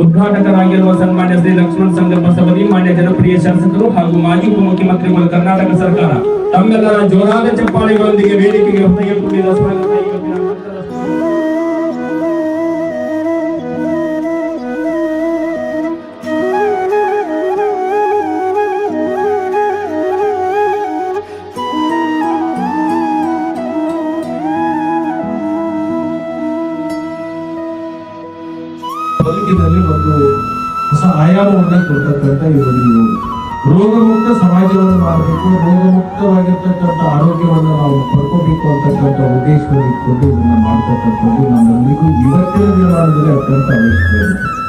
ಉದ್ಘಾಟಕರಾಗಿರುವ ಸನ್ಮಾನ್ಯ ಶ್ರೀ ಲಕ್ಷ್ಮಣ ಸಂಗಪ್ಪ ಸವದಿ, ಮಾನ್ಯ ಜನಪ್ರಿಯ ಶಾಸಕರು ಹಾಗೂ ಮಾಜಿ ಉಪಮುಖ್ಯಮಂತ್ರಿಗಳು, ಕರ್ನಾಟಕ ಸರ್ಕಾರ, ತಮ್ಮೆಲ್ಲರ ಜೋರಾದ ಚಪ್ಪಾಳೆಗಳೊಂದಿಗೆ ವೇದಿಕೆಗೆ ತೆಗೆದುಕೊಂಡಿರುವ ಸ್ವಾಗತ. ಬದುಕಿನಲ್ಲಿ ಒಂದು ಹೊಸ ಆಯಾಮವನ್ನು ಕೊಡ್ತಕ್ಕಂಥ ಇವರಿಗೆ ರೋಗಮುಕ್ತ ಸಮಾಜವನ್ನು ಮಾಡಬೇಕು, ರೋಗಮುಕ್ತವಾಗಿರ್ತಕ್ಕಂಥ ಆರೋಗ್ಯವನ್ನು ನಾವು ಪಡ್ಕೋಬೇಕು ಅಂತಕ್ಕಂಥ ಉದ್ದೇಶವನ್ನು ಇಟ್ಕೊಂಡು ಇದನ್ನ ಮಾಡ್ತಕ್ಕಂಥದ್ದು ನಮ್ಮೆಲ್ಲರಿಗೂ ಇವತ್ತಿನ ದಿನಮಾನದಲ್ಲಿ ಅತ್ಯಂತ ಅವಶ್ಯಕ.